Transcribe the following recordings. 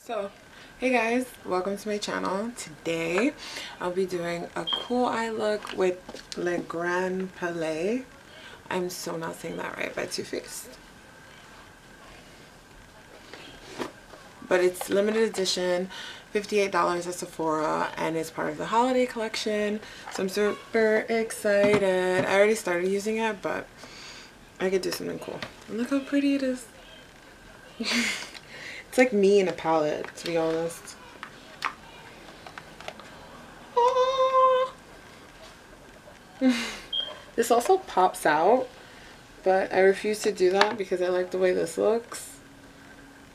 So, hey guys, welcome to my channel. Today, I'll be doing a cool eye look with Le Grand Palais. I'm so not saying that right, by Too Faced. But it's limited edition, $58 at Sephora, and it's part of the holiday collection. So I'm super excited. I already started using it, but I could do something cool. And look how pretty it is. It's like me in a palette, to be honest. This also pops out, but I refuse to do that because I like the way this looks.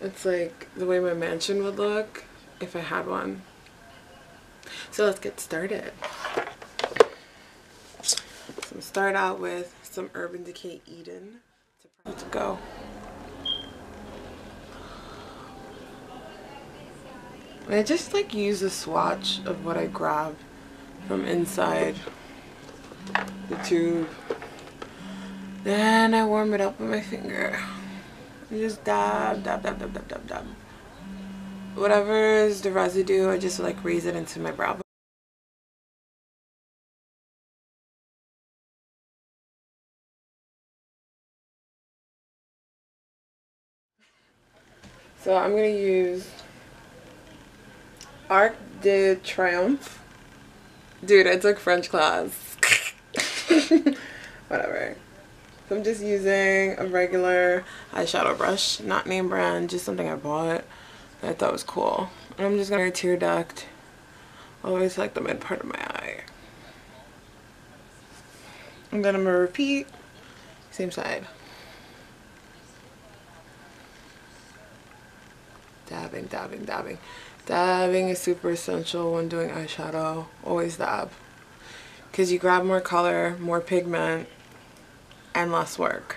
It's like the way my mansion would look if I had one. So let's get started. So I'm gonna start out with some Urban Decay Eden. Let's go. I just like use a swatch of what I grab from inside the tube. Then I warm it up with my finger. I just dab, dab, dab, dab, dab, dab, dab. Whatever is the residue, I just like raise it into my brow. So I'm gonna use Arc de Triomphe. Dude, I took French class. Whatever. So I'm just using a regular eyeshadow brush, not name brand, just something I bought that I thought was cool. And I'm just gonna tear duct always like the mid part of my eye. And then I'm gonna repeat, same side. Dabbing, dabbing, dabbing. Dabbing is super essential when doing eyeshadow. Always dab. Because you grab more color, more pigment, and less work.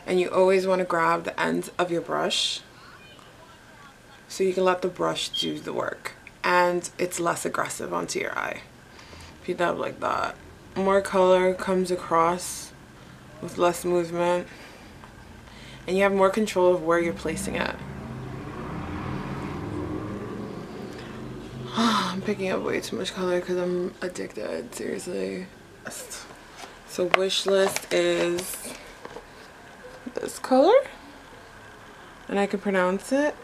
And you always want to grab the ends of your brush so you can let the brush do the work. And it's less aggressive onto your eye. If you dab like that, more color comes across with less movement. And you have more control of where you're placing it. I'm picking up way too much color because I'm addicted, seriously. So wish list is this color, and I can pronounce it.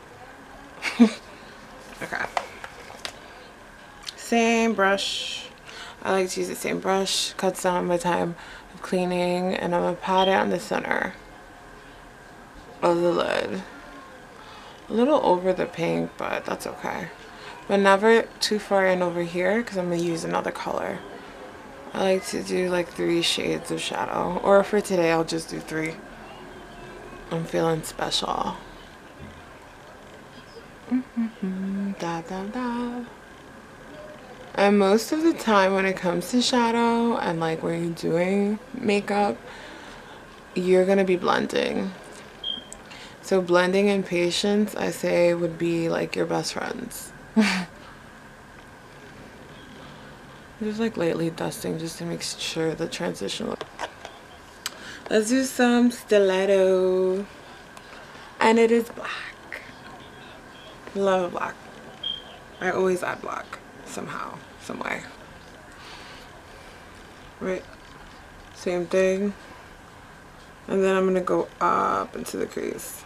Okay. Same brush. I like to use the same brush. Cuts down my time of cleaning, and I'm gonna pat it on the center of the lid. A little over the pink, but that's okay. But never too far in over here because I'm going to use another color. I like to do like 3 shades of shadow. Or for today, I'll just do 3. I'm feeling special. Dab, dab, dab. And most of the time when it comes to shadow and like when you're doing makeup, you're going to be blending. So blending and patience, I say, would be like your best friends. Just like lightly dusting just to make sure the transition. Let's do some stiletto, and it is black. Love black. I always add black somehow, some way. Right, same thing, and then I'm gonna go up into the crease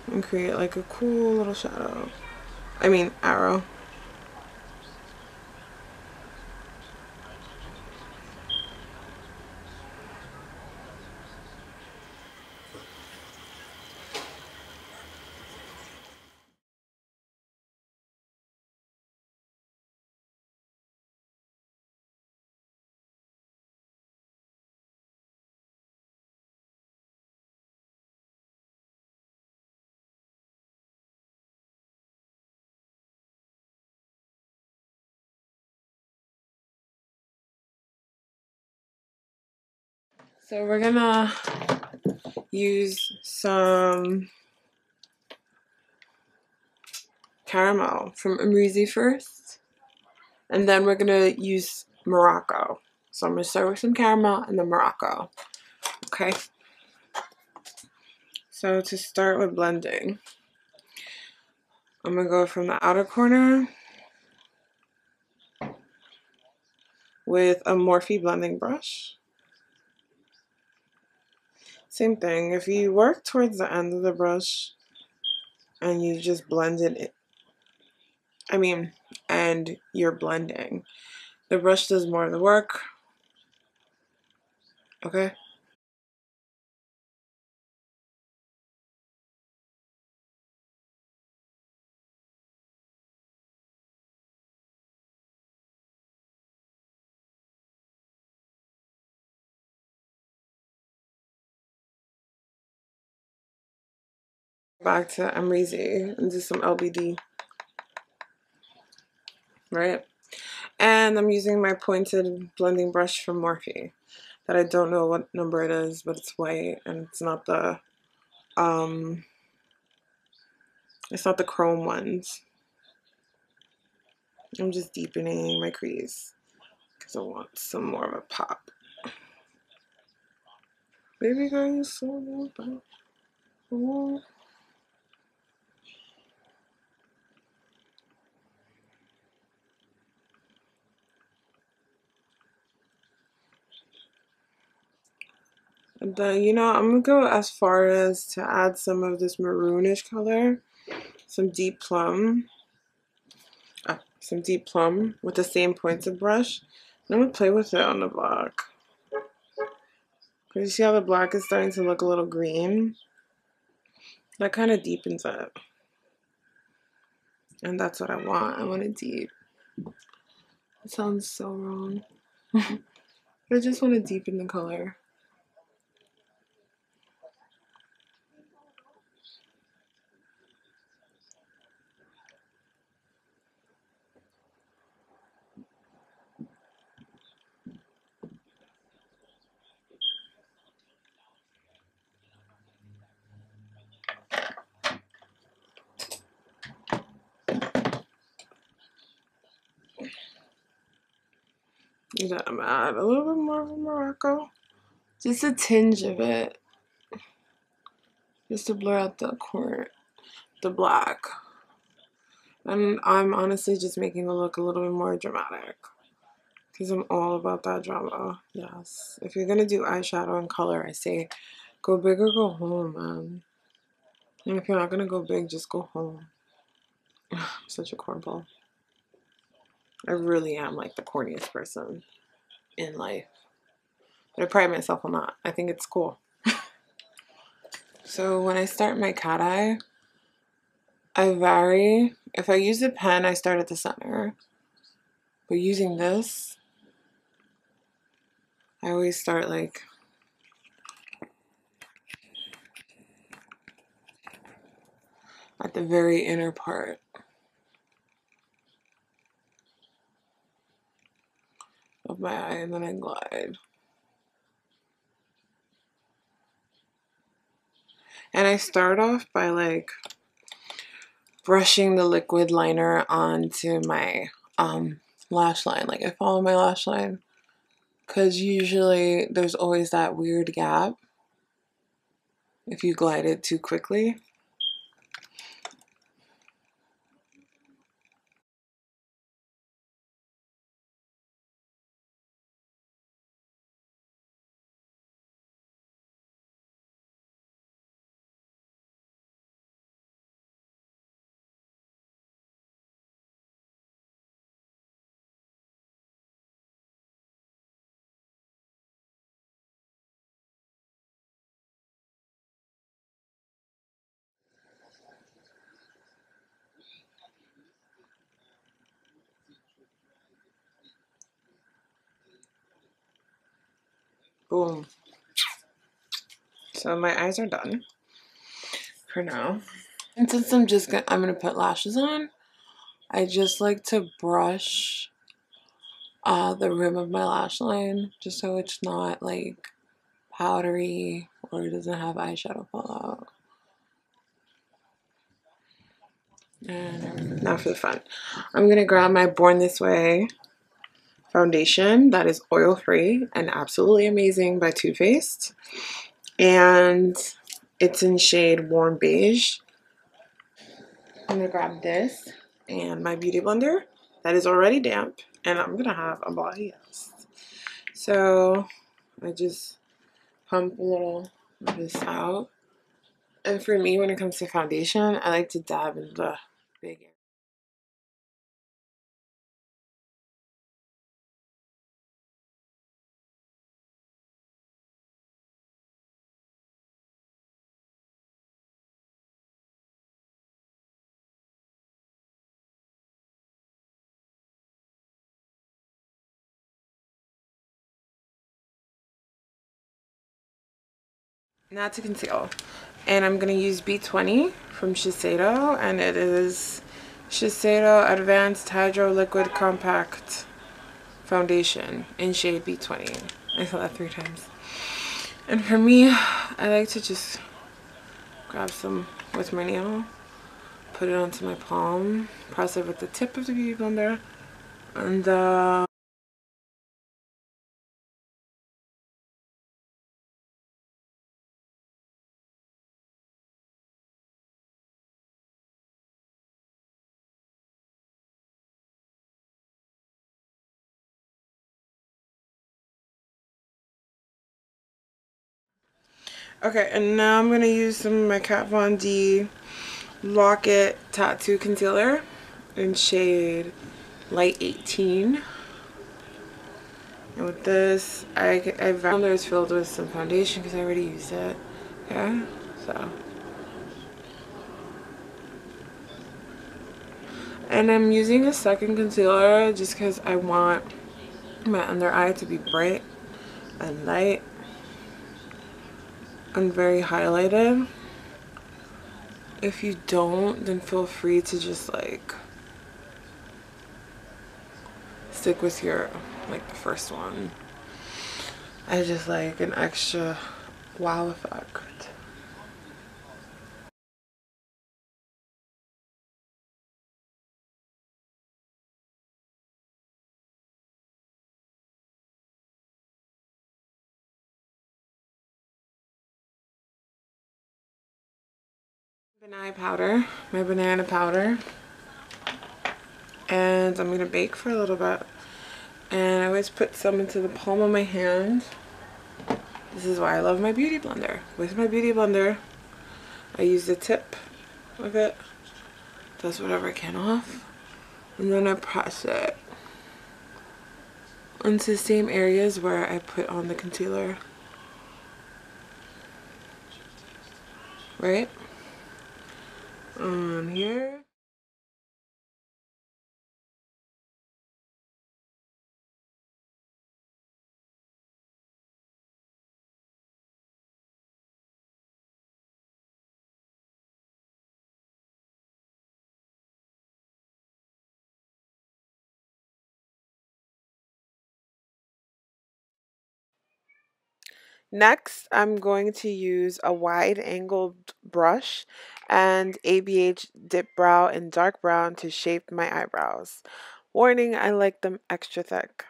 and create like a cool little shadow. I mean arrow. So we're gonna use some caramel from Amrezy first, and then we're gonna use Morocco. So I'm gonna start with some caramel and then Morocco. Okay. So to start with blending, I'm going to go from the outer corner with a Morphe blending brush. Same thing, if you work towards the end of the brush and you just blend it, and you're blending, the brush does more of the work, okay? Back to Amrezy and do some LBD, right? And I'm using my pointed blending brush from Morphe that I don't know what number it is, but it's white and it's not the chrome ones. I'm just deepening my crease because I want some more of a pop. Baby girl, you're so cool. And then, you know, I'm gonna go as far as to add some of this maroonish color, some deep plum with the same pointed brush. And I'm gonna play with it on the black. Because you see how the black is starting to look a little green? That kind of deepens it. And that's what I want. I want it deep. It sounds so wrong. I just want to deepen the color. Then I'm gonna add a little bit more of a Morocco. Just a tinge of it. Just to blur out the black. And I'm honestly just making the look a little bit more dramatic. Because I'm all about that drama. Yes. If you're gonna do eyeshadow and color, I say go big or go home, man. And if you're not gonna go big, just go home. I'm such a cornball. I really am like the corniest person in life. But I pride myself on that. I think it's cool. So when I start my cat eye, I vary. If I use a pen, I start at the center. But using this, I always start like at the very inner part of my eye, and then I glide. And I start off by like brushing the liquid liner onto my lash line. Like I follow my lash line because usually there's always that weird gap if you glide it too quickly. Boom. So my eyes are done for now. And since I'm gonna put lashes on, I just like to brush the rim of my lash line just so it's not like powdery or it doesn't have eyeshadow fallout. And now for the fun. I'm gonna grab my Born This Way foundation that is oil free and absolutely amazing by Too Faced, and it's in shade Warm Beige. I'm gonna grab this and my beauty blender that is already damp, and I'm gonna have a bias. So I just pump a little of this out. And for me, when it comes to foundation, I like to dab in the big area. Now to conceal. And I'm going to use B20 from Shiseido. And it is Shiseido Advanced Hydro Liquid Compact Foundation in shade B20. I said that 3 times. And for me, I like to just grab some with my nail, put it onto my palm, press it with the tip of the beauty blender, and okay, and now I'm gonna use some of my Kat Von D Locket Tattoo Concealer in shade Light 18. And with this, I found it's filled with some foundation because I already used it. Okay, so. And I'm using a second concealer just because I want my under eye to be bright and light and very highlighted. If you don't, then feel free to just like stick with your like the first one. I just like an extra wow effect. My banana powder, and I'm gonna bake for a little bit. And I always put some into the palm of my hand. This is why I love my beauty blender. With my beauty blender, I use the tip of it, dust whatever I can off, and then I press it into the same areas where I put on the concealer. Right? On here. Next, I'm going to use a wide angled brush and ABH dip brow in dark brown to shape my eyebrows. Warning, I like them extra thick.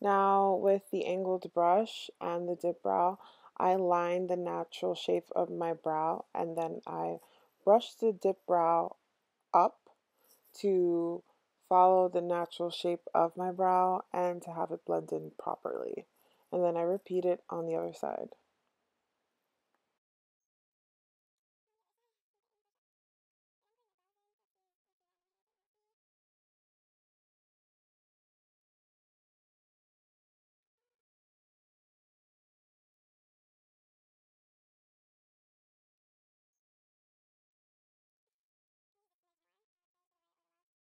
Now with the angled brush and the dip brow, I line the natural shape of my brow and then I brush the dip brow up to follow the natural shape of my brow and to have it blend in properly. And then I repeat it on the other side.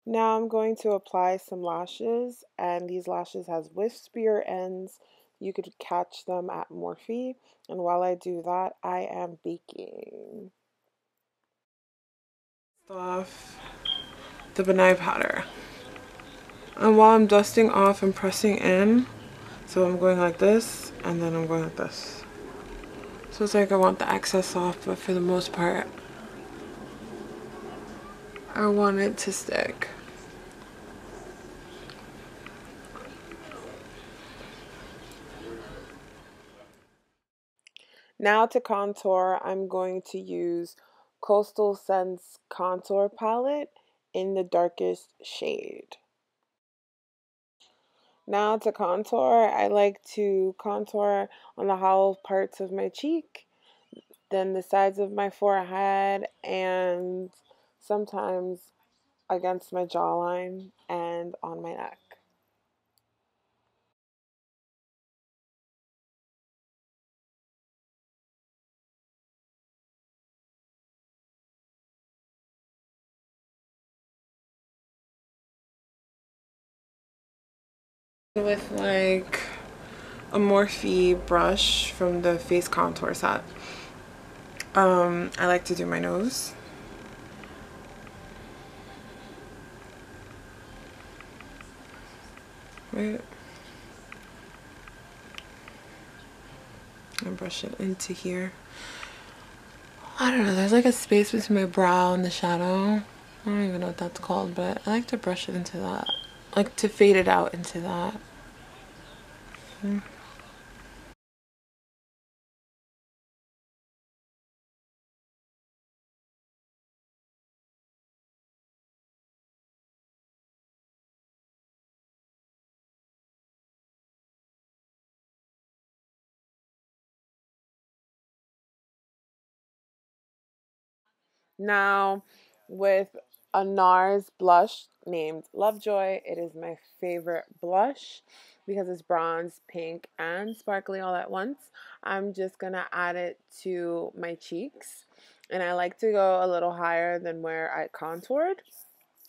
Now I'm going to apply some lashes, and these lashes has wispier ends. You could catch them at Morphe, and while I do that, I am baking. Off the banana powder. And while I'm dusting off and pressing in, so I'm going like this, and then I'm going like this. So it's like I want the excess off, but for the most part, I want it to stick. Now to contour, I'm going to use Coastal Scents Contour Palette in the darkest shade. Now to contour, I like to contour on the hollow parts of my cheek, then the sides of my forehead, and sometimes against my jawline and on my neck. With like a Morphe brush from the face contour set. I like to do my nose. Right. And brush it into here. I don't know, there's like a space between my brow and the shadow. I don't even know what that's called, but I like to brush it into that. Like to fade it out into that. Now, with a Nars blush named Lovejoy, it is my favorite blush because it's bronze, pink, and sparkly all at once. I'm just going to add it to my cheeks. And I like to go a little higher than where I contoured.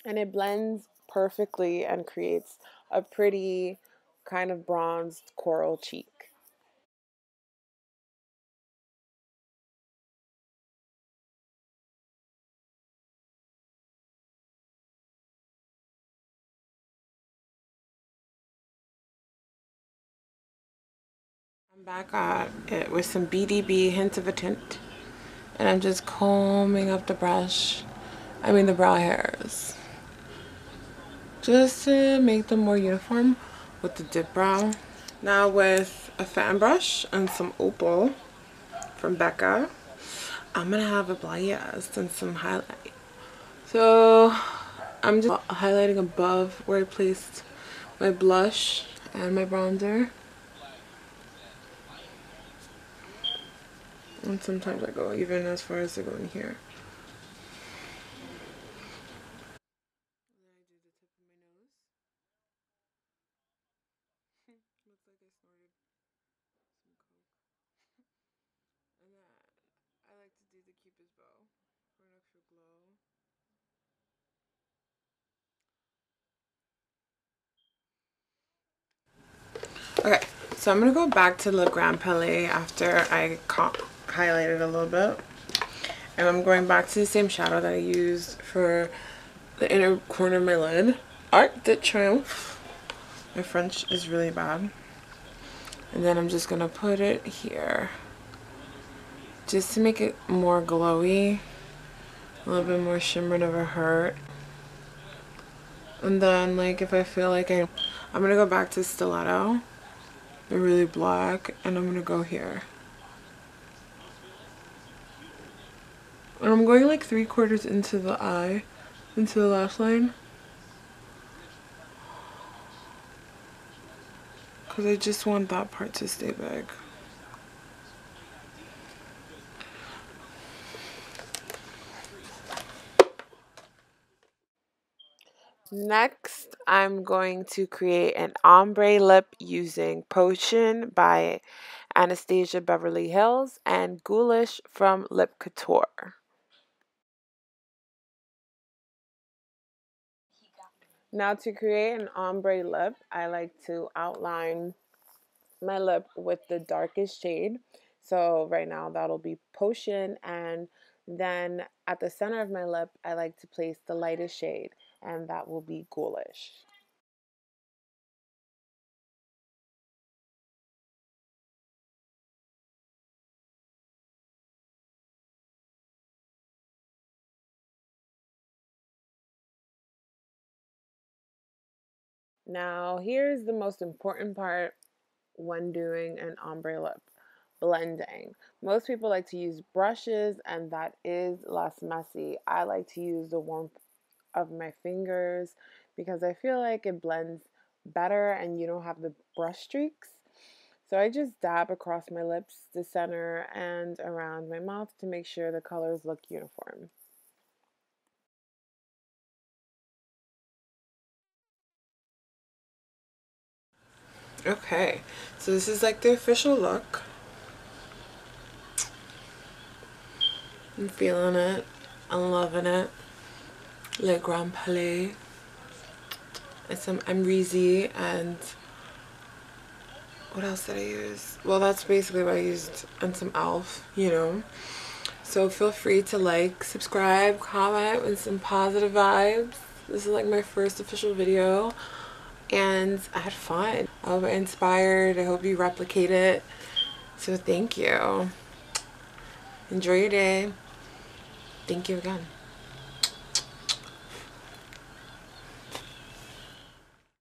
And it blends perfectly and creates a pretty kind of bronzed coral cheek. I'm back at it with some BDB Hint of a Tint, and I'm just combing up the the brow hairs, just to make them more uniform with the dip brow. Now with a fan brush and some Opal from Becca, I'm gonna have a bias and some highlight. So I'm just highlighting above where I placed my blush and my bronzer. And sometimes I go even as far as to go in here. I like to do the cupid's bow for an extra glow. Okay, so I'm gonna go back to Le Grand Palais after I highlighted a little bit. And I'm going back to the same shadow that I used for the inner corner of my lid. Arc de Triomphe. My French is really bad. And then I'm just gonna put it here, just to make it more glowy. A little bit more shimmer never hurt. And then like if I feel like I'm gonna go back to stiletto. They're really black, and I'm gonna go here. And I'm going like 3/4 into the eye, into the lash line. Because I just want that part to stay big. Next, I'm going to create an ombre lip using Potion by Anastasia Beverly Hills and Ghoulish from Lip Couture. Now to create an ombre lip, I like to outline my lip with the darkest shade. So right now that'll be Potion, and then at the center of my lip I like to place the lightest shade, and that will be Ghoulish. Now here's the most important part when doing an ombre lip. blending. Most people like to use brushes, and that is less messy. I like to use the warmth of my fingers because I feel like it blends better and you don't have the brush streaks. So I just dab across my lips, the center, and around my mouth to make sure the colors look uniform. Okay, so this is like the official look. I'm feeling it. I'm loving it. Le Grand Palais. It's some Amrezy, and what else did I use? Well, that's basically what I used, and some e.l.f., you know. So feel free to like, subscribe, comment with some positive vibes. This is like my first official video, and I had fun. I was inspired. I hope you replicate it. So thank you. Enjoy your day. Thank you again.